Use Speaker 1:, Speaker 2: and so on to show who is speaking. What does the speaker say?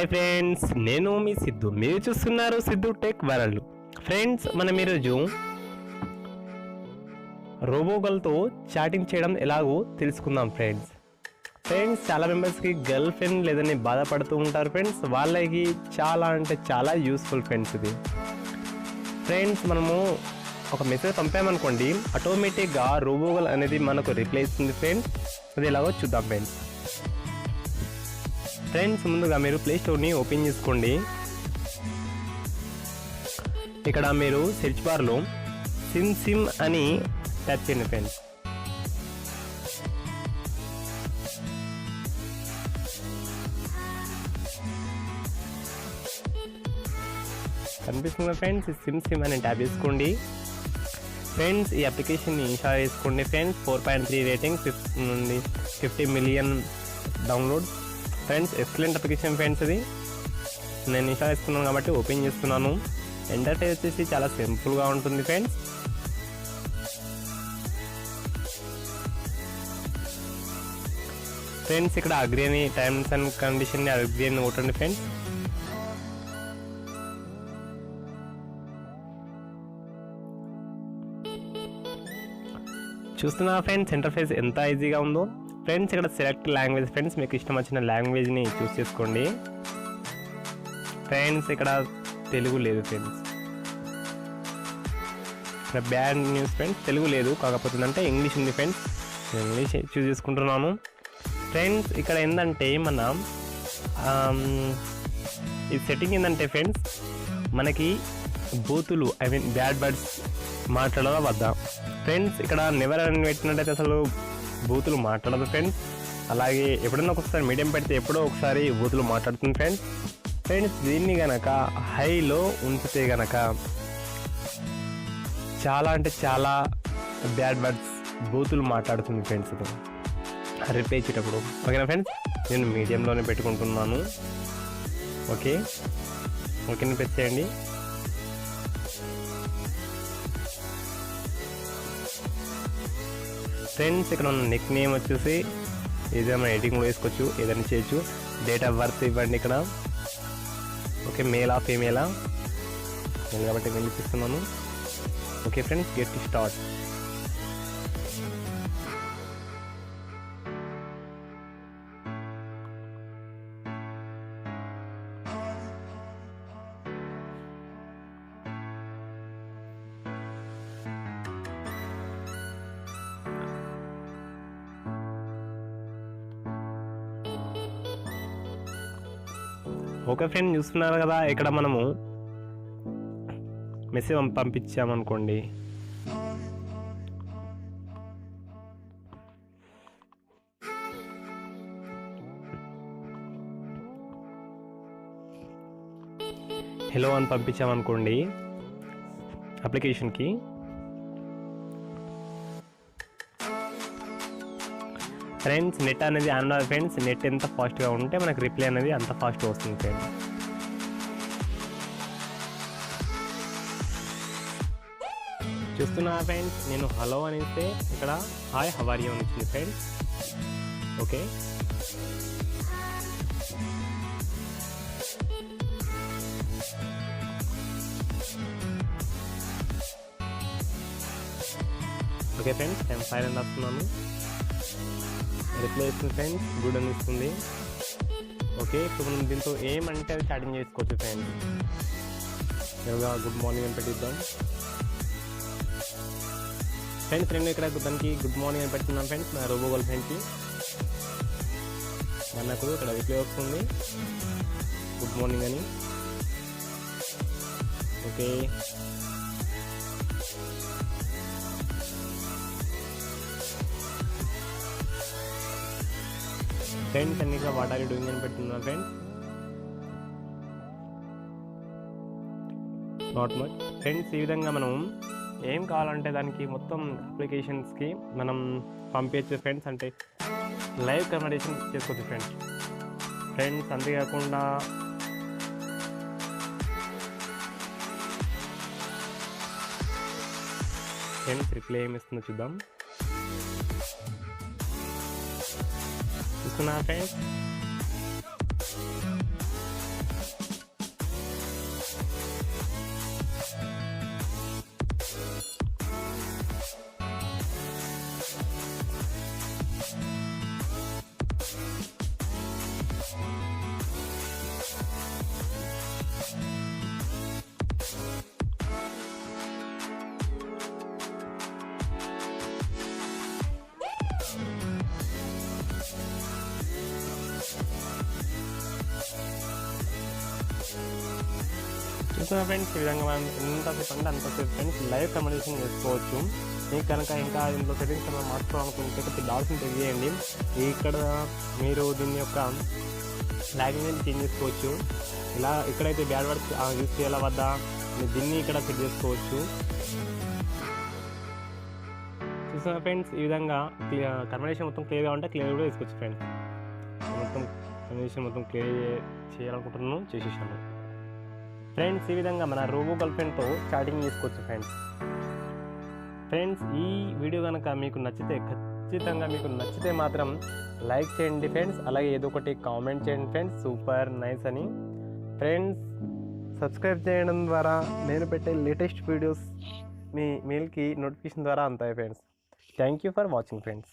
Speaker 1: Hi friends, నేను మీ సిద్ధు. మీరు చూస్తున్నారు సిద్ధు టెక్ వరల్డ్. ఫ్రెండ్స్, మనం ఈరోజు రోబోగల్తో చాటింగ్ చేయడం ఎలాగో తెలుసుకుందాం. ఫ్రెండ్స్ చాలా మెంబర్స్కి గర్ల్ ఫ్రెండ్ లేదని బాధపడుతూ ఉంటారు ఫ్రెండ్స్. వాళ్ళకి చాలా అంటే చాలా యూస్ఫుల్ ఫ్రెండ్స్ ఇది. ఫ్రెండ్స్, మనము ఒక మెసేజ్ పంపామనుకోండి, ఆటోమేటిక్గా రోబోగల్ అనేది మనకు రిప్లై ఇస్తుంది ఫ్రెండ్స్. అది ఎలాగో చూద్దాం ఫ్రెండ్స్. ముందుగా మీరు ప్లే స్టోర్ని ఓపెన్ చేసుకోండి. ఇక్కడ మీరు సెర్చ్ బార్లో సిమ్ అని టైప్ చేయండి ఫ్రెండ్స్. కనిపిస్తుంది ఫ్రెండ్స్, సిమ్ అని ట్యాప్ చేసుకోండి ఫ్రెండ్స్. ఈ అప్లికేషన్ని ఇన్స్టాల్ చేసుకోండి friends. 4.3 rating, 50 million download friends. Excellent application friends. ఇది నేను ఇన్స్టాల్ చేసుకున్నాను కాబట్టి ఓపెన్ చేస్తున్నాను. ఇంటర్ఫేస్ వచ్చేసి చాలా సింపుల్గా ఉంటుంది ఫ్రెండ్స్. ఫ్రెండ్స్, ఇక్కడ అగ్రి అని టర్మ్స్ అండ్ కండిషన్ని అగ్రి అని కొట్టండి ఫ్రెండ్స్. చూస్తున్నా ఫ్రెండ్స్, ఇంటర్ఫేస్ ఎంత ఈజీగా ఉందో ఫ్రెండ్స్. ఇక్కడ సెలెక్ట్ లాంగ్వేజ్ ఫ్రెండ్స్, మీకు ఇష్టం వచ్చిన లాంగ్వేజ్ని చూస్ చేసుకోండి ఫ్రెండ్స్. ఇక్కడ తెలుగు లేదు ఫ్రెండ్స్. ఇక్కడ బ్యాడ్ న్యూస్ ఫ్రెండ్స్, తెలుగు లేదు. కాకపోతే అంటే ఇంగ్లీష్ ఉంది ఫ్రెండ్స్. ఇంగ్లీష్ చూస్ చేసుకుంటున్నాను ఫ్రెండ్స్. ఇక్కడ ఏంటంటే మనం ఈ సెట్టింగ్ ఏంటంటే ఫ్రెండ్స్, మనకి బూతులు బ్యాడ్ వర్డ్స్ మాట్లాడాలా వద్దా ఫ్రెండ్స్. ఇక్కడ నెవర్ అని పెట్టినట్టయితే అసలు బూతులు మాట్లాడదు ఫ్రెండ్స్. అలాగే ఎప్పుడైనా ఒకసారి మీడియం పెడితే ఎప్పుడో ఒకసారి బూతులు మాట్లాడుతుంది ఫ్రెండ్స్. దీన్ని గనక హైలో ఉంచితే గనక చాలా అంటే చాలా బ్యాడ్ వర్డ్స్ బూతులు మాట్లాడుతుంది ఫ్రెండ్స్. రిప్లై ఇచ్చేటప్పుడు ఓకేనా ఫ్రెండ్స్. నేను మీడియంలోనే పెట్టుకుంటున్నాను. ఓకేని ప్రెస్ చేయండి. ఫ్రెండ్స్, ఇక్కడ ఉన్న నెక్ నేమ్ వచ్చేసి ఏదైనా ఎడిటింగ్ కూడా వేసుకోవచ్చు, ఏదైనా చేయొచ్చు. డేట్ ఆఫ్ బర్త్ ఇవ్వండి ఇక్కడ. ఓకే, మేలా ఫీమేలా? మేల్ కాబట్టి మేల్ ఇస్తున్నాను. Okay friends, get start. Okay friend, చూస్తున్నారు కదా, ఇక్కడ మనము మెసేజ్ పంపించామనుకోండి. హలో అని పంపించామనుకోండి అప్లికేషన్కి. ఫ్రెండ్స్, నెట్ అనేది ఆన్ అవ్వాలి ఫ్రెండ్స్. నెట్ ఎంత ఫాస్ట్గా ఉంటే మనకు రిప్లై అనేది అంత ఫాస్ట్గా వస్తుంది ఫ్రెండ్స్. చూస్తున్నా ఫ్రెండ్స్, నేను హలో అని ఇస్తే ఇక్కడ హాయ్ హౌ ఆర్ యూ అని వచ్చింది ఫ్రెండ్స్. ఓకే, ఫ్రెండ్స్, నేను సైలెంట్ వస్తున్నాను. రిప్లై ఇస్తుంది ఫ్రెండ్స్, గుడ్ అని ఇస్తుంది. ఓకే, ఇప్పుడు మనం దీంతో ఏమంటే అది చాటింగ్ చేసుకోవచ్చు ఫ్రెండ్స్. గుడ్ మార్నింగ్ అని పెట్టిద్దాం ఫ్రెండ్స్. నేను ఇక్కడ దానికి గుడ్ మార్నింగ్ అని పెట్టుకున్నాను ఫ్రెండ్స్, నా రోబోగల్ ఫ్రెండ్కి. మనకు ఇక్కడ రిప్లై వస్తుంది గుడ్ మార్నింగ్ అని. ఓకే, ఫ్రెండ్స్, అన్ని ఇక్కడ వాట్ ఆర్ యూ డూయింగ్ అని పెట్టుకున్నాను ఫ్రెండ్స్. Not much friends. ఈ విధంగా మనం ఏం కావాలంటే దానికి మొత్తం అప్లికేషన్స్కి మనం పంపించే ఫ్రెండ్స్. అంటే లైవ్ కన్వర్సేషన్ చేసుకోవచ్చు ఫ్రెండ్స్. అంతేకాకుండా ఫ్రెండ్స్, రిప్లై ఏమి ఇస్తుందో చూద్దాం. చూస్తున్నా ఫ్రెండ్స్, చూస్తున్న ఫ్రెండ్స్ ఈ విధంగా మనం ఎంతసేపు అంటే అంతసేపు ఫ్రెండ్స్ లైవ్ కమ్యూనికేషన్ చేసుకోవచ్చు. మీకు కనుక ఇంకా ఇందులో సెట్టింగ్స్ ఏమైనా మార్చుకోవాలనుకుంటే కొంచెం డాల్స్ని చెక్ చేయండి. ఇక్కడ మీరు దీని యొక్క లాంగ్వేజ్ చేంజ్ చేసుకోవచ్చు. ఇలా ఇక్కడైతే బ్యాడ్ వర్డ్స్ యూజ్ చేయాల వద్దా దీన్ని ఇక్కడ సెట్ చేసుకోవచ్చు. చూస్తున్న ఫ్రెండ్స్ ఈ విధంగా కన్వర్జేషన్ మొత్తం క్లియర్గా ఉంటే క్లియర్ కూడా వేసుకోవచ్చు ఫ్రెండ్స్. మొత్తం కన్వర్జేషన్ మొత్తం క్లియర్ చేయాలనుకుంటున్నాను, చేసేసాను ఫ్రెండ్స్. ఈ విధంగా మన రోబో గర్ల్ ఫ్రెండ్తో చాటింగ్ చేసుకోవచ్చు ఫ్రెండ్స్. ఈ వీడియో కనుక మీకు నచ్చితే ఖచ్చితంగా మీకు నచ్చితే మాత్రం లైక్ చేయండి ఫ్రెండ్స్. అలాగే ఏదో ఒకటి కామెంట్ చేయండి ఫ్రెండ్స్, సూపర్ నైస్ అని ఫ్రెండ్స్. సబ్స్క్రైబ్ చేయడం ద్వారా నేను పెట్టే లేటెస్ట్ వీడియోస్ మీ మెయిల్కి నోటిఫికేషన్ ద్వారా అందుతాయి friends. Thank you for watching friends.